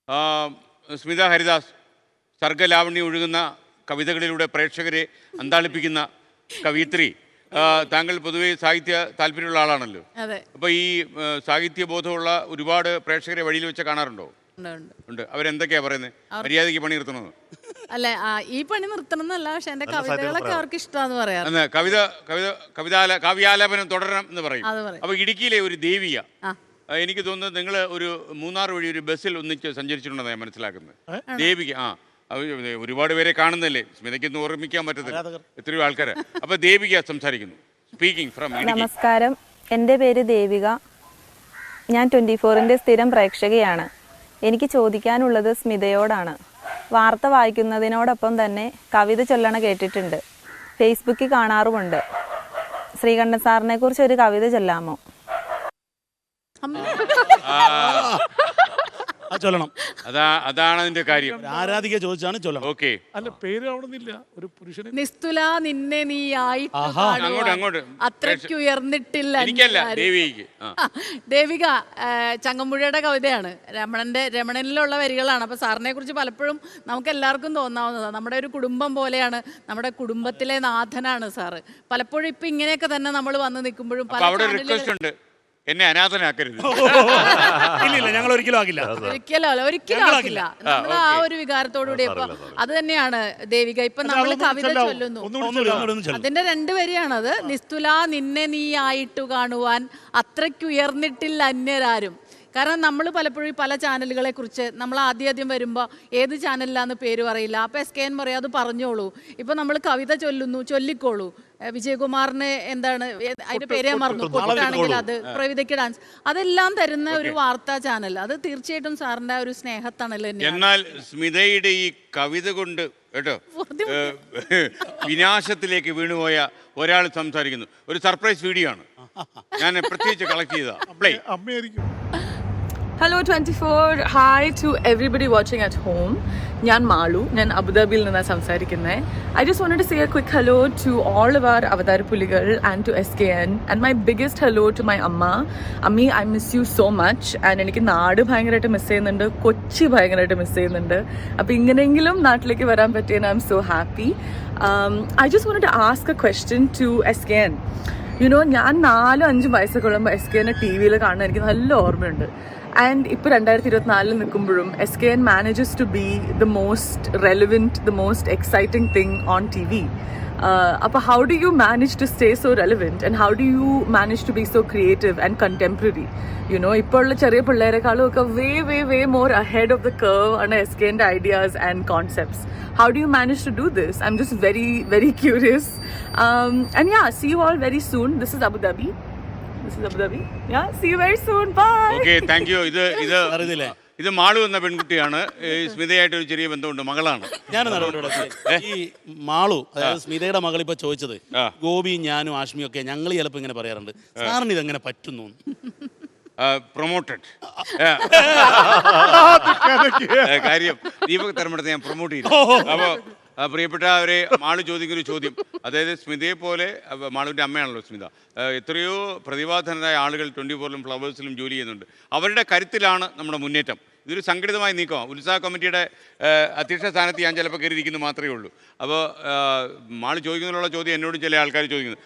ആ, സ്മിത ഹരിദാസ് സർഗലാവണ്യം ഒഴുകുന്ന കവിതകളിലൂടെ പ്രേക്ഷകരെ അന്താളിപ്പിക്കുന്ന കവിയത്രി. താങ്കൾ പൊതുവെ സാഹിത്യ താല്പര്യമുള്ള ആളാണല്ലോ. അതെ. അപ്പോൾ ഈ സാഹിത്യ ബോധമുള്ള ഒരുപാട് പ്രേക്ഷകരെ വഴിയിൽ വെച്ച് കാണാറുണ്ടോ? ഉണ്ട്. അവരെന്തൊക്കെയാ പറയുന്നത്? മര്യാദയ്ക്ക് പണി നിർത്തണമെന്ന്? അല്ല, ഈ പണി നിർത്തണം എന്നല്ല, പക്ഷെ എന്റെ കവിതകളൊക്കെ അവർക്ക് ഇഷ്ടമാന്ന് പറയാം. കാവ്യാലാപനം തുടരണം എന്ന് പറയും. അത് പറയും. അപ്പോൾ ഇടുക്കിയിലെ ഒരു ദേവിക, എനിക്ക് തോന്നുന്നത് നിങ്ങൾ ഒരു മൂന്നാർ വഴി ഒരു ബസ്സിൽ ഒന്നിച്ച് സഞ്ചരിച്ചിട്ടുണ്ടെന്ന് ഞാൻ മനസ്സിലാക്കുന്നത്. ദേവിക ഒരുപാട് പേരെ കാണുന്നല്ലേ, സ്മിതയ്ക്കൊന്നും ഓർമ്മിക്കാൻ പറ്റത്തില്ല, എത്രയോ ആൾക്കാര്. അപ്പൊ ദേവിക സംസാരിക്കുന്നു. Speaking from Idukki. നമസ്കാരം, എൻ്റെ പേര് ദേവിക. ഞാൻ 24ന്റെ സ്ഥിരം പ്രേക്ഷകയാണ്. എനിക്ക് ചോദിക്കാനുള്ളത് സ്മിതയോടാണ്. വാർത്ത വായിക്കുന്നതിനോടൊപ്പം തന്നെ കവിത ചൊല്ലണ കേട്ടിട്ടുണ്ട്, ഫേസ്ബുക്കിൽ കാണാറുമുണ്ട്. ശ്രീകണ്ഠൻ സാറിനെ കുറിച്ച് ഒരു കവിത ചൊല്ലാമോ? ചൊല്ലണം. അതാണ് അതിന്റെ കാര്യം. ആരാധിക ചോദിച്ചാണ് ചൊല്ലണം. ഓക്കെ. അല്ല, പേര് ആവണമെന്നില്ല, ഒരു പുരുഷനെ. നിസ്തുല നിന്നെ നീ അങ്ങോട്ട് അത്രയ്ക്ക് ഉയർന്നിട്ടില്ല. എനിക്കല്ല, ദേവികയ്ക്ക്. ദേവിക ചങ്ങമ്പുഴയുടെ കവിതയാണ്, രമണനിലുള്ള വരികളാണ്. അപ്പൊ സാറിനെ കുറിച്ച് പലപ്പോഴും നമുക്ക് എല്ലാവർക്കും തോന്നാവുന്നതാണ്. നമ്മുടെ ഒരു കുടുംബം പോലെയാണ്, നമ്മുടെ കുടുംബത്തിലെ നാഥനാണ് സാറ്. പലപ്പോഴും ഇപ്പൊ ഇങ്ങനെയൊക്കെ തന്നെ നമ്മൾ വന്ന് നിൽക്കുമ്പോഴും പല എന്നെ അനാഥനാക്കരുത്. ഇല്ല, ഞങ്ങൾ ഒരിക്കലും ആക്കില്ല. ഒരിക്കലും ആക്കില്ല. നമ്മൾ ആ ഒരു വികാരത്തോടുകൂടി അത് തന്നെയാണ് ദേവിക. ഇപ്പൊ നമ്മൾ കവിത ചൊല്ലുന്നു, അതിന്റെ 2 വരിയാണത്. നിസ്തുല നിന്നെ നീ ആയിട്ടു കാണുവാൻ അത്രയ്ക്കുയർന്നിട്ടില്ല അന്യരാരും. കാരണം നമ്മൾ പലപ്പോഴും പല ചാനലുകളെ കുറിച്ച് നമ്മൾ ആദ്യം വരുമ്പോൾ ഏത് ചാനലിലാന്ന് പേര് പറയില്ല. അപ്പോൾ SKN പറയും അത് പറഞ്ഞോളൂ. ഇപ്പം നമ്മൾ കവിത ചൊല്ലുന്നു, ചൊല്ലിക്കോളൂ. വിജയകുമാറിന് എന്താണ് അതിന്റെ പേര് ഞാൻ മറന്നു, കൊട്ടാണെങ്കിൽ അത്, പ്രവിതയ്ക്ക് ഡാൻസ്, അതെല്ലാം തരുന്ന ഒരു വാർത്താ ചാനൽ. അത് തീർച്ചയായിട്ടും സാറിന്റെ ഒരു സ്നേഹത്താണല്ലോ. എന്നാൽ സ്മിതയുടെ ഈ കവിത കൊണ്ട് കേട്ടോ വിനാശത്തിലേക്ക് വീണുപോയ ഒരാൾ സംസാരിക്കുന്നു. ഒരു സർപ്രൈസ് വീഡിയോ ആണ്, ഞാൻ പ്രത്യേകിച്ച് കളക്ട് ചെയ്ത. അമ്മയായിരിക്കും. Hello 24, hi to everybody watching at home. ഞാൻ മാളു, ഞാൻ അബുദാബിയിൽ നിന്നാണ് സംസാരിക്കുന്നത്. I just wanted to say a quick hello to all of our അവതാരപുലികൾ and to SKN, and my biggest hello to my അമ്മ. അമ്മി, I miss you so much. and എനിക്ക് നാട് ഭയങ്കരമായിട്ട് മിസ് ചെയ്യുന്നുണ്ട്, കൊച്ചി ഭയങ്കരമായിട്ട് മിസ് ചെയ്യുന്നുണ്ട്. അപ്പോൾ ഇങ്ങനെയെങ്കിലും നാട്ടിലേക്ക് വരാൻ പറ്റിയെന്ന് I am so happy. I just wanted to ask a question to SKN. ഞാൻ 4-5 വയസ്സൊക്കെ ഉള്ളുമ്പോൾ SKN TV കാണുന്നത് എനിക്ക് നല്ല ഓർമ്മയുണ്ട്. ആൻഡ് ഇപ്പോൾ 2024 നിൽക്കുമ്പോഴും SKN manages to be the most relevant, the most exciting thing on TV. അപ്പോൾ how do you manage to stay so relevant, and how do you manage to be so creative and contemporary? ഇപ്പോൾ ഉള്ള ചെറിയ പിള്ളേരെക്കാളും ഒക്കെ way more ahead of the curve ആണ് SKN's ideas and concepts. How do you manage to do this? I'm just very curious. And yeah, see you all very soon. This is Abu Dhabi. Yeah, see you very soon. Bye. Okay, thank you. ഇത് മാളു എന്ന പെൺകുട്ടിയാണ്. സ്മിതയായിട്ട് ഒരു ചെറിയ ബന്ധമുണ്ട്, മകളാണ്. ഈ മാളു, അതായത് സ്മിതയുടെ മകൾ ഇപ്പൊ ചോദിച്ചത്, ഗോപി ഞാനും ആഷ്മിയും ഒക്കെ ഞങ്ങൾ ചിലപ്പോൾ ഇങ്ങനെ പറയാറുണ്ട്, സാറിന് ഇതെങ്ങനെ പറ്റുന്നു? പ്രൊമോട്ടഡ് കാര്യം ദീപക് തരമടത്തെ ഞാൻ പ്രൊമോട്ട് ചെയ്തു. അപ്പോൾ പ്രിയപ്പെട്ടവരെ, മാളു ചോദിക്കുന്നൊരു ചോദ്യം, അതായത് സ്മിതയെ പോലെ, മാളുവിൻ്റെ അമ്മയാണല്ലോ സ്മിത, എത്രയോ പ്രതിഭാധനരായ ആളുകൾ 24ലും ഫ്ലവേഴ്സിലും ജോലി ചെയ്യുന്നുണ്ട്. അവരുടെ കരുത്തിലാണ് നമ്മുടെ മുന്നേറ്റം. ഇതൊരു സംഘടിതമായ നീക്കമാണ്. ഉത്സാഹ കമ്മിറ്റിയുടെ അധ്യക്ഷ സ്ഥാനത്ത് ഞാൻ ചിലപ്പോൾ കയറിയിരിക്കുന്നു മാത്രമേ ഉള്ളൂ. അപ്പോൾ മാളു ചോദിക്കുന്നതിനുള്ള ചോദ്യം എന്നോടും ചില ആൾക്കാർ ചോദിക്കുന്നു.